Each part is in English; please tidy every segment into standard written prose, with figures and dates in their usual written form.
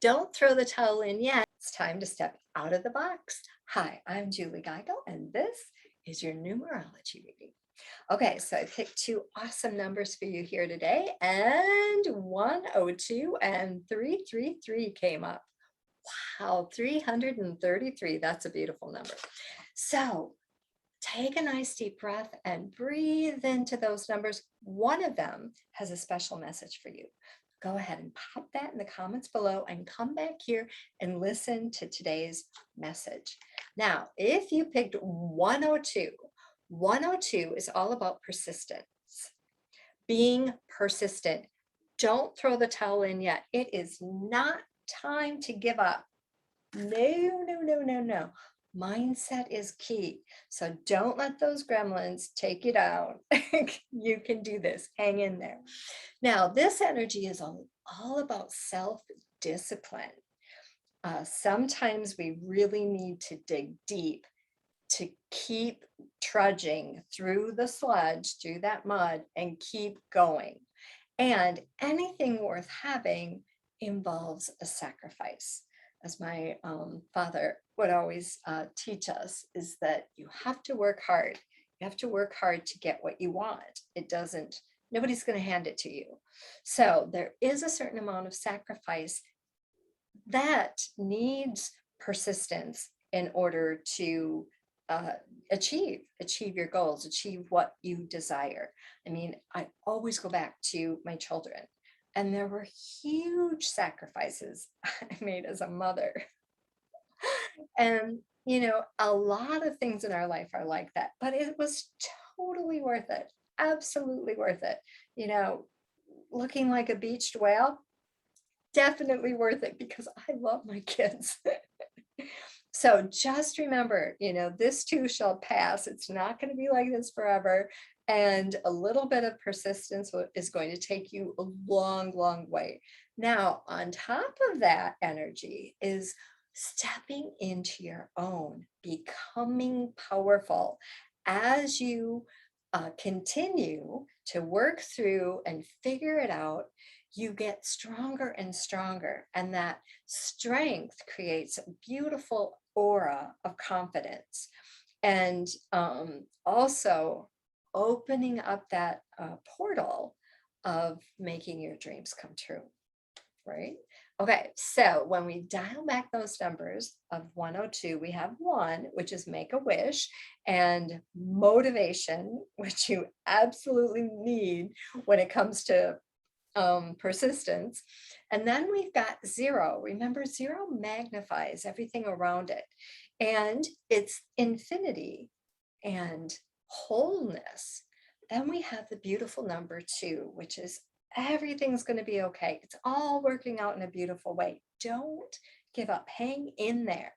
Don't throw the towel in yet. It's time to step out of the box. Hi, I'm Julie Geigle, and this is your numerology reading. Okay, so I picked two awesome numbers for you here today, and 102 and 333 came up. Wow, 333. That's a beautiful number. So take a nice deep breath and breathe into those numbers. One of them has a special message for you. Go ahead and pop that in the comments below and come back here and listen to today's message. Now, if you picked 102, 102 is all about persistence, being persistent. Don't throw the towel in yet. It is not time to give up. No, no, no, no, no. Mindset is key. So don't let those gremlins take you down. You can do this. Hang in there. Now, this energy is all about self-discipline. Sometimes we really need to dig deep to keep trudging through the sludge, through that mud, and keep going. And anything worth having involves a sacrifice. As my father would always teach us, is that you have to work hard. You have to work hard to get what you want. Nobody's going to hand it to you. So there is a certain amount of sacrifice that needs persistence in order to achieve your goals, achieve what you desire. I mean, I always go back to my children, and there were huge sacrifices I made as a mother. And, a lot of things in our life are like that, but it was totally worth it. Absolutely worth it. Looking like a beached whale, definitely worth it because I love my kids. So just remember, this too shall pass. It's not going to be like this forever. And a little bit of persistence is going to take you a long, long way. Now, on top of that energy is stepping into your own, becoming powerful as you continue to work through and figure it out. You get stronger and stronger, and that strength creates a beautiful aura of confidence, and also opening up that portal of making your dreams come true, right? Okay, so when we dial back those numbers of 102, we have 1, which is make a wish, and motivation, which you absolutely need when it comes to persistence. And then we've got 0. Remember, 0 magnifies everything around it, and it's infinity and wholeness. Then we have the beautiful number 2, which is everything's going to be okay. It's all working out in a beautiful way. Don't give up. Hang in there.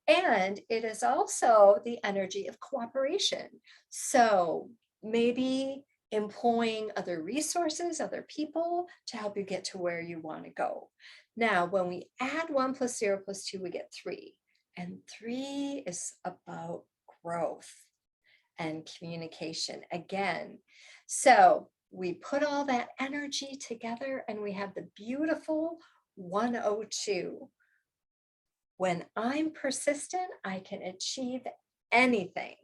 And it is also the energy of cooperation. So maybe employing other resources, other people to help you get to where you want to go. Now, when we add 1 plus 0 plus 2, we get 3. And 3 is about growth and communication again. So we put all that energy together and we have the beautiful 102. When I'm persistent, I can achieve anything,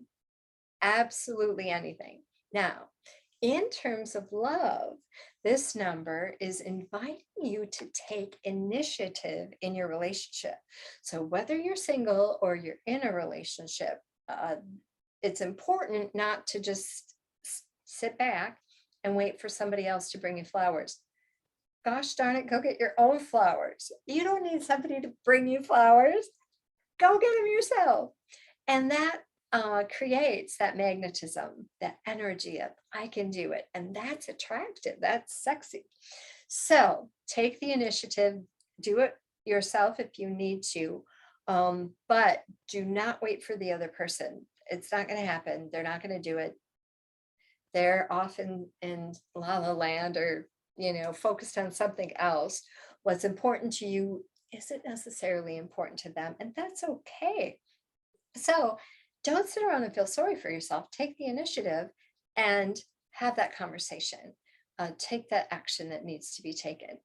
absolutely anything. Now, in terms of love, this number is inviting you to take initiative in your relationship. So whether you're single or you're in a relationship, it's important not to just sit back and wait for somebody else to bring you flowers. Gosh darn it, go get your own flowers. You don't need somebody to bring you flowers. Go get them yourself. And that creates that magnetism, that energy of I can do it. And that's attractive. That's sexy. So take the initiative, do it yourself if you need to, but do not wait for the other person. It's not going to happen. They're not going to do it. They're often in La La Land or, focused on something else. What's important to you isn't necessarily important to them, and that's okay. So don't sit around and feel sorry for yourself. Take the initiative and have that conversation. Take that action that needs to be taken.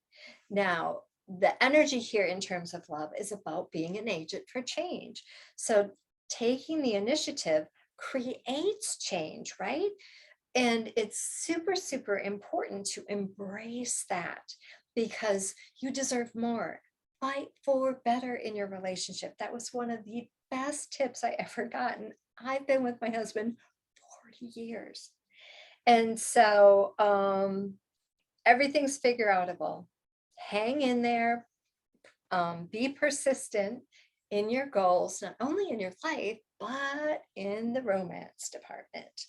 Now, the energy here in terms of love is about being an agent for change. So taking the initiative creates change, right? And it's super, super important to embrace that because you deserve more. Fight for better in your relationship. That was one of the best tips I ever gotten. I've been with my husband 40 years. And so everything's figure outable. Hang in there, be persistent in your goals, not only in your life, but in the romance department.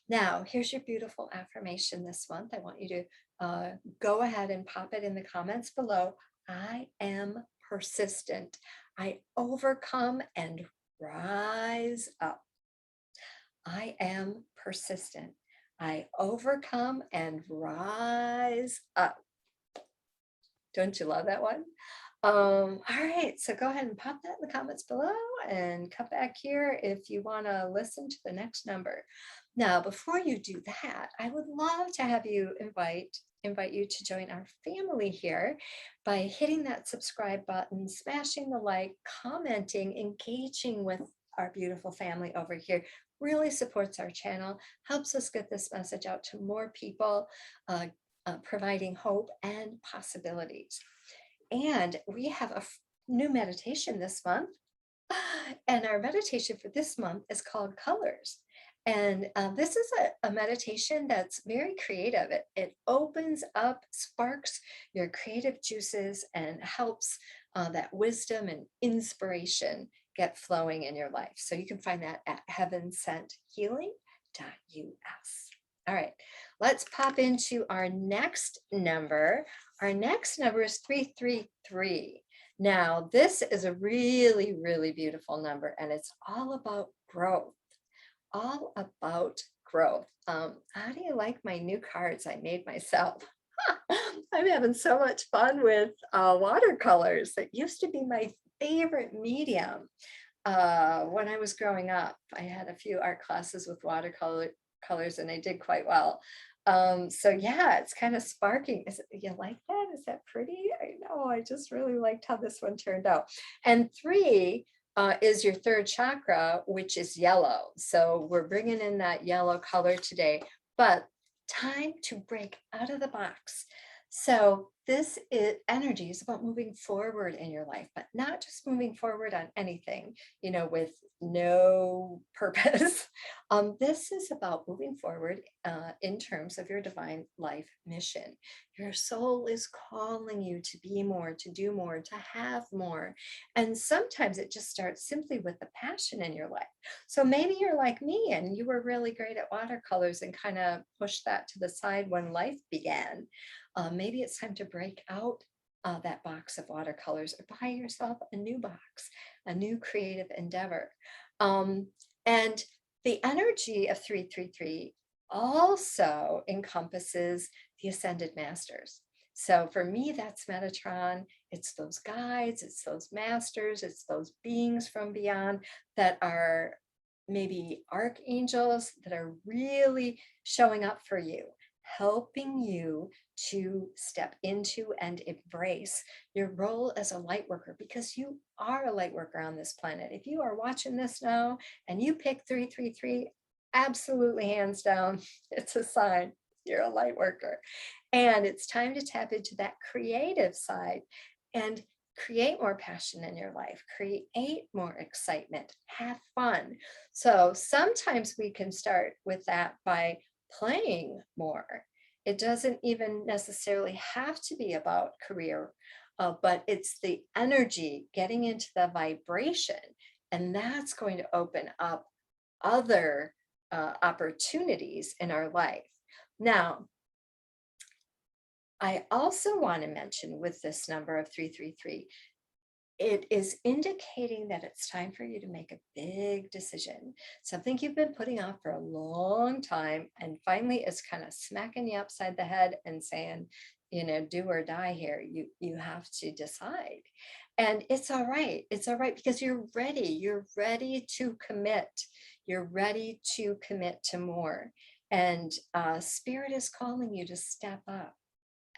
Now, here's your beautiful affirmation this month. I want you to go ahead and pop it in the comments below. I am persistent. I overcome and rise up. I am persistent. I overcome and rise up. Don't you love that one? All right, so go ahead and pop that in the comments below and come back here if you want to listen to the next number. Now, before you do that, I would love to have you invite you to join our family here by hitting that subscribe button, smashing the like, commenting, engaging with our beautiful family over here. Really supports our channel, helps us get this message out to more people, providing hope and possibilities. And we have a new meditation this month. And our meditation for this month is called Colors. And this is a meditation that's very creative. It opens up, sparks your creative juices, and helps that wisdom and inspiration get flowing in your life. So you can find that at heavensenthealing.us. All right, let's pop into our next number. Our next number is 333. Now, this is a really, really beautiful number, and it's all about growth. All about growth. How do you like my new cards I made myself? I'm having so much fun with watercolors. That used to be my favorite medium when I was growing up. I had a few art classes with watercolors and I did quite well. So yeah, it's kind of sparking. You like that? Is that pretty? I know, I just really liked how this one turned out. And 3 is your third chakra, which is yellow. So we're bringing in that yellow color today, but time to break out of the box. So this energy is about moving forward in your life, but not just moving forward on anything, with no purpose. This is about moving forward in terms of your divine life mission. Your soul is calling you to be more, to do more, to have more. And sometimes it just starts simply with the passion in your life. So maybe you're like me and you were really great at watercolors and kind of pushed that to the side when life began. Maybe it's time to break out that box of watercolors or buy yourself a new box, a new creative endeavor. And the energy of 333 also encompasses the ascended masters. So for me, that's Metatron. It's those guides, it's those masters, it's those beings from beyond that are maybe archangels that are really showing up for you, helping you to step into and embrace your role as a light worker, because you are a light worker on this planet. If you are watching this now and you pick 333, absolutely hands down, it's a sign you're a light worker. And it's time to tap into that creative side and create more passion in your life, create more excitement, have fun. So sometimes we can start with that by playing more. It doesn't even necessarily have to be about career, but it's the energy getting into the vibration, and that's going to open up other opportunities in our life. Now, I also want to mention with this number of 333, it is indicating that it's time for you to make a big decision, something you've been putting off for a long time, and finally it's kind of smacking you upside the head and saying, do or die here. You have to decide. And it's all right. It's all right, because you're ready. You're ready to commit. You're ready to commit to more. And Spirit is calling you to step up.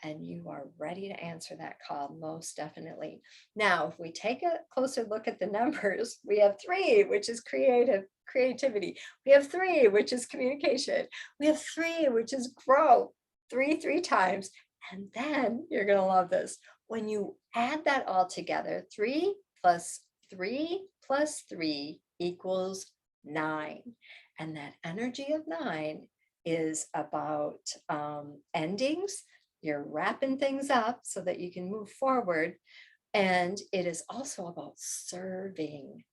and you are ready to answer that call, most definitely. Now, if we take a closer look at the numbers, we have 3, which is creativity. We have 3, which is communication. We have 3, which is growth. 3 times. And then you're going to love this. When you add that all together, 3 plus 3 plus 3 equals 9. And that energy of 9 is about endings. You're wrapping things up so that you can move forward. And it is also about serving.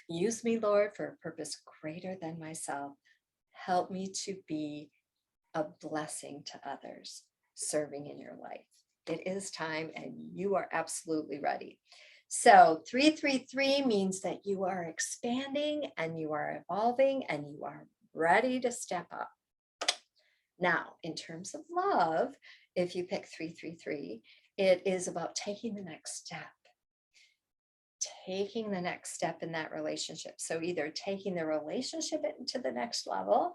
Use me, Lord, for a purpose greater than myself. Help me to be a blessing to others, serving in your life. It is time, and you are absolutely ready. So 333 means that you are expanding and you are evolving and you are ready to step up. Now, in terms of love, if you pick 333, it is about taking the next step. Taking the next step in that relationship. So either taking the relationship into the next level,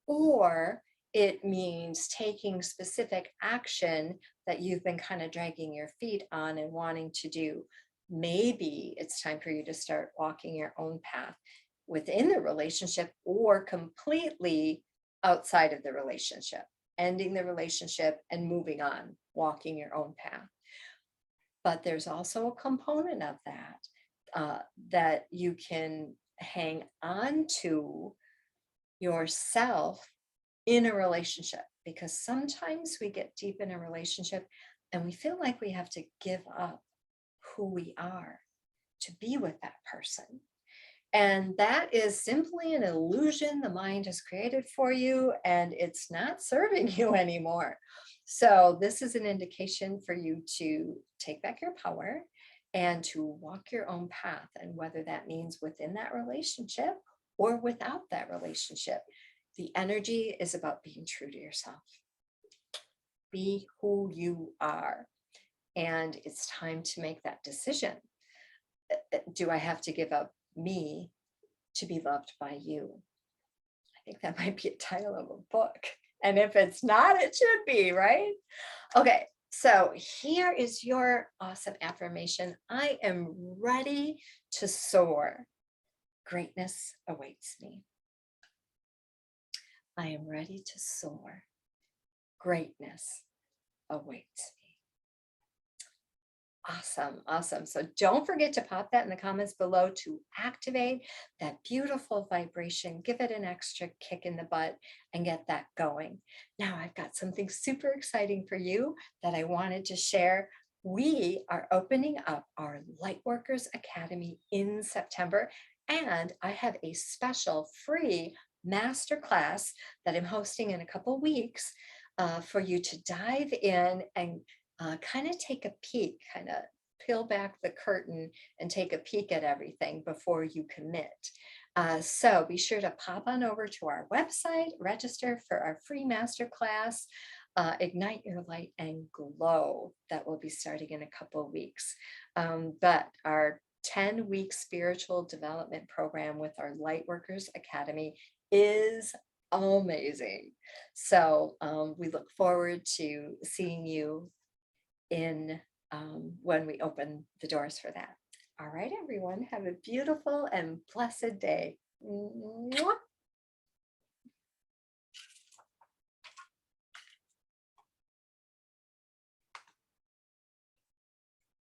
or it means taking specific action that you've been kind of dragging your feet on and wanting to do. Maybe it's time for you to start walking your own path within the relationship or completely outside of the relationship, ending the relationship and moving on, walking your own path. But there's also a component of that that you can hang on to yourself in a relationship, because sometimes we get deep in a relationship and we feel like we have to give up who we are to be with that person. And that is simply an illusion the mind has created for you, and it's not serving you anymore. So this is an indication for you to take back your power and to walk your own path. And whether that means within that relationship or without that relationship, the energy is about being true to yourself. Be who you are. And it's time to make that decision. Do I have to give up me to be loved by you? I think that might be a title of a book. And if it's not, it should be, right? Okay, so here is your awesome affirmation. I am ready to soar. Greatness awaits me. I am ready to soar. Greatness awaits me. Awesome, awesome. So don't forget to pop that in the comments below to activate that beautiful vibration. Give it an extra kick in the butt and get that going. Now I've got something super exciting for you that I wanted to share. We are opening up our Lightworkers Academy in September, and I have a special free masterclass that I'm hosting in a couple weeks for you to dive in and kind of take a peek, kind of peel back the curtain and take a peek at everything before you commit. So be sure to pop on over to our website, register for our free masterclass, Ignite Your Light and Glow. That will be starting in a couple of weeks. But our 10-week spiritual development program with our Lightworkers Academy is amazing. So we look forward to seeing you in when we open the doors for that. All right, everyone, have a beautiful and blessed day. Mwah.